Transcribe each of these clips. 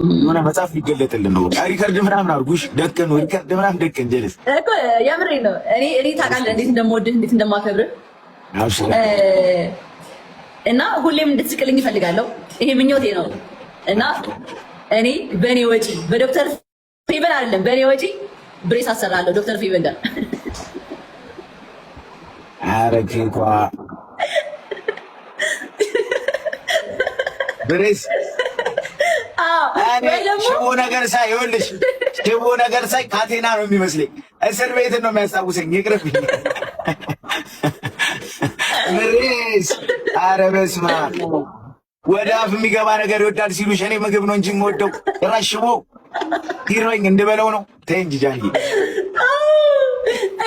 የሆነ መጽሐፍ ሊገለጥልን ነው። ሪከርድ ምናምን አድርጉሽ ደቅን ነው ሪከርድ ምናምን ደቅን ጀለስ እኮ የምሬ ነው። እኔ ታውቃለህ እንዴት እንደምወድህ እንዴት እንደማከብርህ እና ሁሌም እንድትስቅልኝ እፈልጋለሁ። ይሄ ምኞቴ ነው እና እኔ በእኔ ወጪ በዶክተር ፌቨን አይደለም በእኔ ወጪ ብሬስ አሰራለሁ ዶክተር ፌቨን ጋር አረክ እንኳ ብሬስ ሽቦ ነገር ሳይ ይኸውልሽ ሽቦ ነገር ሳይ ካቴና ነው የሚመስለኝ። እስር ቤት ነው የሚያስታውሰኝ። ይቅርብኝ ብሬስ። ኧረ በስመ አብ ወደ አፍ የሚገባ ነገር ይወዳል ሲሉሽ እኔ ምግብ ነው እንጂ የምወደው ጭራሽ ሽቦ ይሮኝ እንድበለው ነው። ተይ እንጂ ጃኒ።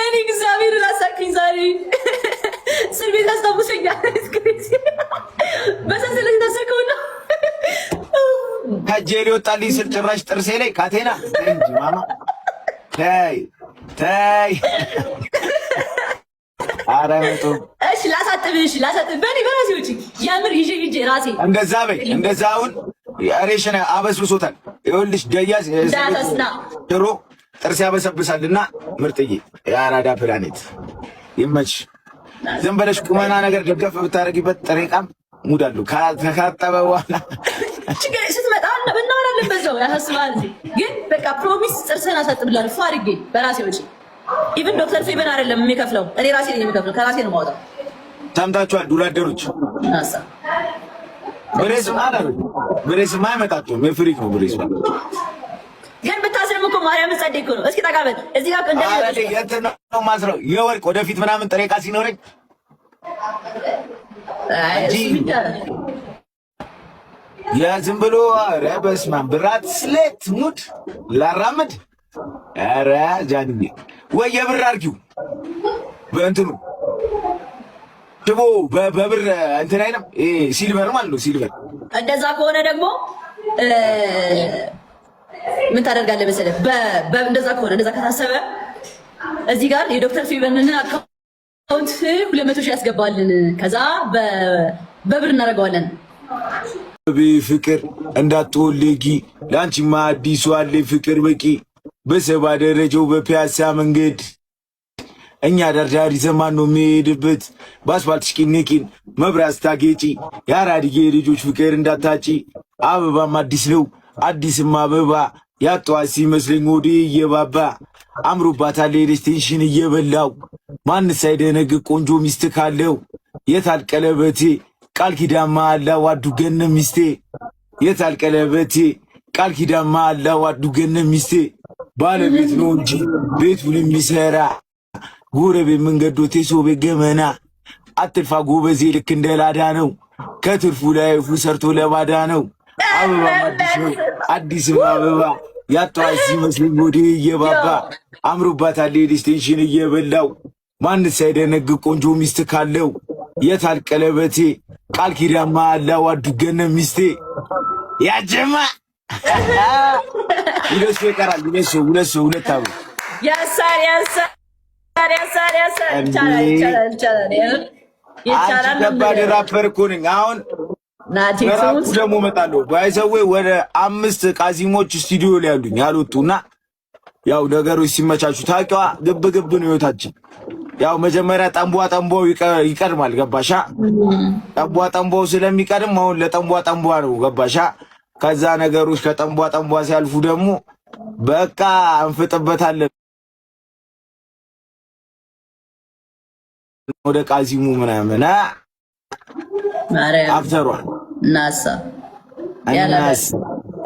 እኔ እግዚአብሔር ራሳክኝ ዛሬ እስር ቤት አስታውሰኛል። በሰንሰለት ታሰርከው ነው ከእጄ ሊወጣልኝ ስል ጭራሽ ጥርሴ ላይ ካቴና። ተይ እንጂ ማማ ተይ ተይ። ኧረ መቶ እሺ ላሳጥብሽ በእኔ በራሴ ውጪ የምር ይዤ ራሴ እንደዛ በይ። እንደዛ አሁን ሬሽን አበስብሶታል። ይኸውልሽ ደያዝ ድሮ ጥርስ ያበሰብሳልና ምርጥዬ የአራዳ ፕላኔት ይመች። ዝም በለሽ ቁመና ነገር ደገፍ ብታረጊበት ጥሬ ዕቃም ሙድ አለው ከታጠበ በኋላ ችግር ስትመጣ እናወራለን። በዛው ያሳስባል ግን በቃ ፕሮሚስ ጥርስህን አሳጥብላለሁ ፏ አድርጌ በራሴ ወጪ። ኢቭን ዶክተር ፌቨን አይደለም የሚከፍለው እኔ ራሴ ነኝ የሚከፍለው ከራሴ ነው የማወጣው። ሰምታችኋል ዱላደሮች። ብሬስማ አይመጣቸውም የፍሪክ ነው ብሬስ ግን ብታስርም እኮ ማርያም ጸደይ እኮ ነው። እስኪ ታውቃበት እዚህ ጋር እንደ ነው ማስረው የወርቅ ወደፊት ምናምን ጥሬ ዕቃ ሲኖረኝ የዝም ብሎ ኧረ በስመ አብ ብራት ስሌት ሙድ ላራምድ። ኧረ ጃንዬ ወይ የብር አድርጊው በእንትኑ ሽቦ በብር እንትን አይልም ሲልቨር ማለት ነው ሲልቨር። እንደዛ ከሆነ ደግሞ ምን ታደርጋለህ መሰለህ? እንደዛ ከሆነ እንደዛ ከታሰበ እዚህ ጋር የዶክተር ፌቨንን አካውንት 200 ሺህ ያስገባልን ከዛ በብር እናደርገዋለን። ፍቅር እንዳትወለጊ ለአንቺማ አዲሱ አለ ፍቅር በቂ በሰባ ደረጃው በፒያሳ መንገድ እኛ ዳርዳሪ ዘማን ነው የሚሄድበት በአስፋልት ሽቂንቂን መብራት ስታጌጪ የአራድዬ ልጆች ፍቅር እንዳታጪ አበባም አዲስ ነው አዲስም አበባ ያጧት ሲመስለኝ ወዴ እየባባ አምሮባታል ሄደች ቴንሽን እየበላው ማንስ ሳይደነግ ቆንጆ ሚስት ካለው የታል ቀለበቴ ቃል ኪዳን መሃላ ዋዱ ገነ ሚስቴ የታል ቀለበቴ ቃል ኪዳን መሃላ ዋዱ ገነ ሚስቴ ባለቤት ነው እንጂ ቤቱን የሚሰራ ጎረቤት መንገዶቴ ሶቤ ገመና አትልፋ ጎበዜ ልክ እንደ ላዳ ነው ከትርፉ ላይ ሰርቶ ለባዳ ነው። አበባ አዲስ ነው አዲስም አበባ ያጧት ሲመስለኝ ወዴ እየባባ አምሮባታል ሄደች ቴንሽን እየበላው ማንስ ሳይደነግ ቆንጆ ሚስት ካለው የታል ቀለበቴ ቃል ኪዳን መሃላ ዋዱ ገነ ሚስቴ ያጀማ ይለሽ ይቀራል ይለሽ ሁለት አበባ ያሳር ይቻላል። ከባድ ራፐር እኮ ነኝ አሁን ናቲቱ ደግሞ እመጣለሁ። ባይዘዌ ወደ 5 ቃዚሞች ስቱዲዮ ላይ ያሉኝ ያልወጡና ያው ነገሮች ሲመቻቹ ታውቂዋ ግብ ነው ህይወታችን። ያው መጀመሪያ ጠንቧ ይቀድማል ገባሻ? ጠንቧ ስለሚቀድም አሁን ለጠንቧ ነው ገባሻ? ከዛ ነገሮች ከጠንቧ ሲያልፉ ደግሞ በቃ እንፍጥበታለን ወደ ቃዚሙ ምናምን አፍተሯል ናሳ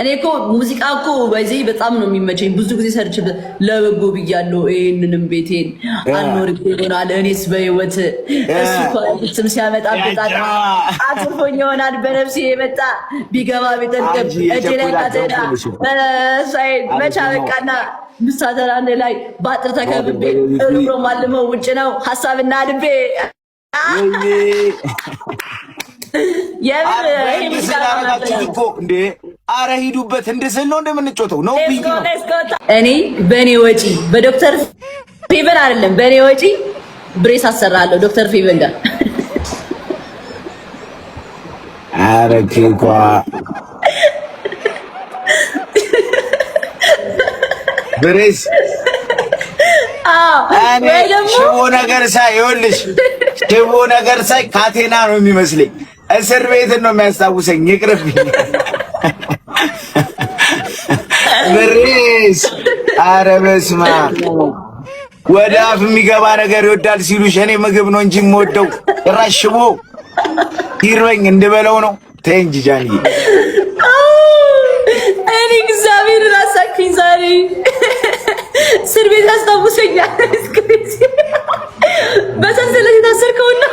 እኔ እኮ ሙዚቃ እኮ በዚህ በጣም ነው የሚመቸኝ። ብዙ ጊዜ ሰርች ለበጎ ብያለሁ። ይሄንንም ቤቴን አልኖር ይሆናል እኔስ በህይወት እሱ ስም ሲያመጣ በጣም አጥፎኝ ይሆናል በነፍሴ የመጣ ቢገባ ቢጠልቅ እጄ ላይ ካተዳ ሳይድ መቻ በቃና ምሳተራን ላይ ባጥር ተከብቤ ሩሮ ማልመው ውጭ ነው ሐሳብና ልቤ እንዴ አረ ሂዱበት እንድስል ነው እንደምንጮተው ነው። እኔ በእኔ ወጪ በዶክተር ፌቨን አይደለም በእኔ ወጪ ብሬስ አሰራለሁ ዶክተር ፌቨን ጋር። አረ ኬኳ ብሬስ እኔ ሽቦ ነገር ሳይ ይኸውልሽ፣ ሽቦ ነገር ሳይ ካቴና ነው የሚመስለኝ። እስር ቤትን ነው የሚያስታውሰኝ። ይቅርብኝ ብሬስ። ኧረ በስመ አብ ወደ አፍ የሚገባ ነገር ይወዳል ሲሉሽ እኔ ምግብ ነው እንጂ የምወደው ጭራሽ ሽቦ ይርበኝ እንድበለው ነው። ተይ እንጂ ጃንዬ። እኔ እግዚአብሔር ራሳክኝ ዛሬ እስር ቤት ያስታውሰኛል። በሰንሰለት የታሰርከውና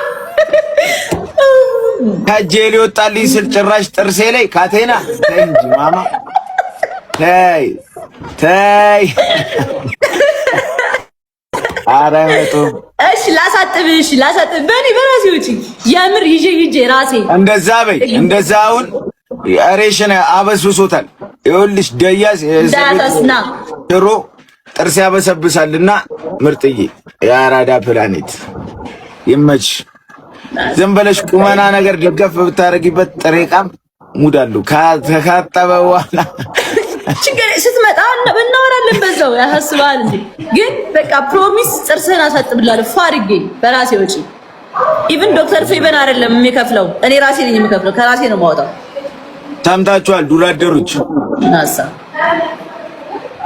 ከእጄ ሊወጣልኝ ስል ጭራሽ ጥርሴ ላይ ካቴና። ተይ እንጂ ማማ ተይ ተይ። ኧረ መቶም እሺ ላሳጥብሽ በእኔ በራሴ ውጪ የምር ይዤ ራሴ እንደዛ በይ። እንደዛ አሁን ሬሽን አበስብሶታል። ይኸውልሽ ደያስ ዳታስና ድሮ ጥርስ ያበሰብሳልና ምርጥዬ የአራዳ ፕላኔት ይመች። ዝም ብለሽ ቁመና ነገር ደገፍ ብታረጊበት ጥሬ ቃም ሙድ አለው ካጠበ በኋላ ችግር ስትመጣ እናወራለን። በዛው ያሳስባል እንዴ? ግን በቃ ፕሮሚስ ጥርስህን አሳጥብላለሁ ፋርጌ በራሴ ወጪ። ኢቭን ዶክተር ፌበን አይደለም የሚከፍለው፣ እኔ ራሴ ነኝ የሚከፍለው። ከራሴ ነው የማወጣው። ሰምታችኋል ዱራደሮች። ናሳ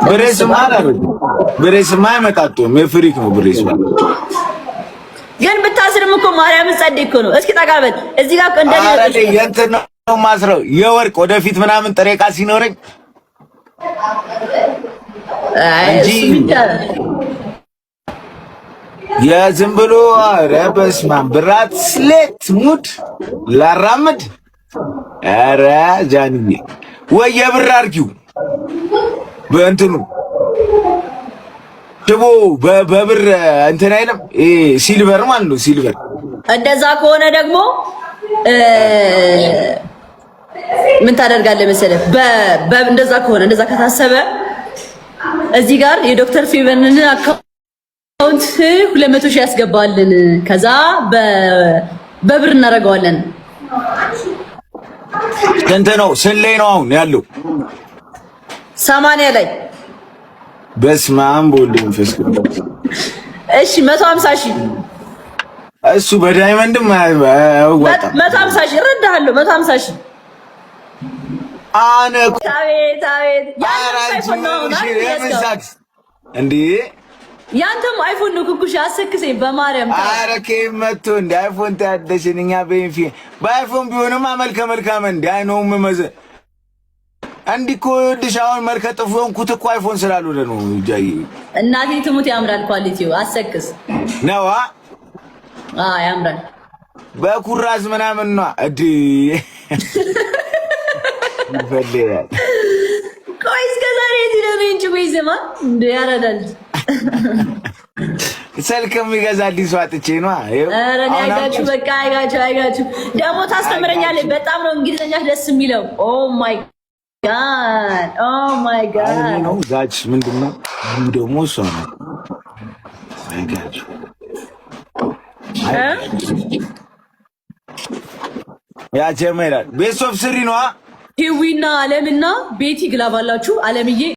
ብሬስማ አላረግ ብሬስማ አይመጣጡም። የፍሪክ ነው ብሬስ ማለት ግን ብታስርም እኮ ማርያም ጸደይ እኮ ነው። እስኪ ጠቃበት እዚህ ጋር እንደኔ አረደ የእንትን ነው ማስረው የወርቅ ወደፊት ምናምን ጥሬ ዕቃ ሲኖረኝ እንጂ የዝም ብሎ ኧረ በስመ አብ ብራት ስሌት ሙድ ላራምድ። ኧረ ጃንዬ ወይ የብር አድርጊው በእንትኑ ሽቦ በብር እንትን አይልም ሲልቨር ማለት ነው። ሲልቨር እንደዛ ከሆነ ደግሞ ምን ታደርጋለህ መሰለህ? እንደዛ ከሆነ እንደዛ ከታሰበ እዚህ ጋር የዶክተር ፌቨንን አካውንት 200 ሺህ ያስገባልን። ከዛ በብር እናደርገዋለን። ስንት ነው? ስንት ላይ ነው አሁን ያለው? 80 ላይ። በስመ አብ ወወልድ ወመንፈስ ቅዱስ። እሺ 150 ሺህ እሱ በዳይመንድም አይወጣም። 150 ሺህ እረዳሃለሁ። 150 ሺህ አነኩ አቤት እንዴ! ያንተም አይፎን ነው ኩኩሽ አሰክሰኝ በማርያም ኧረ ከየት መጥቶ እንደ አይፎን ታደሽን። እኛ በአይፎን ቢሆንማ መልከ መልካም እንደ አይነውም መዘ እንዲህ እኮ ይኸውልሽ አሁን መልከ ጥፉ ሆንኩት እኮ አይፎን ስላልሆነ ነው። ጃይ እናቴ ትሙት ያምራል። ኳሊቲው አሰክስ ነዋ። ያምራል። በኩራዝ ምናምን ነው እዲ ይፈልጋል። ቆይ እስከ ዛሬ እዚህ እንጂ በይዘማ እንደ ያረዳል ስልክ የሚገዛልኝ ሰው አጥቼ ነው። ኧረ አይጋችሁ በቃ አይጋችሁ ደግሞ ታስተምረኛለህ። በጣም ነው እንግሊዝኛ ደስ የሚለው። ኦ ማይ ጋድ ነው ዛች ምንድነው ደግሞ እሷ ነው። አይጋችሁ ያ ጀመራል ቤት ኦፍ ስሪ ነው። ሂዊና አለምና ቤቲ ግላባላችሁ አለምዬ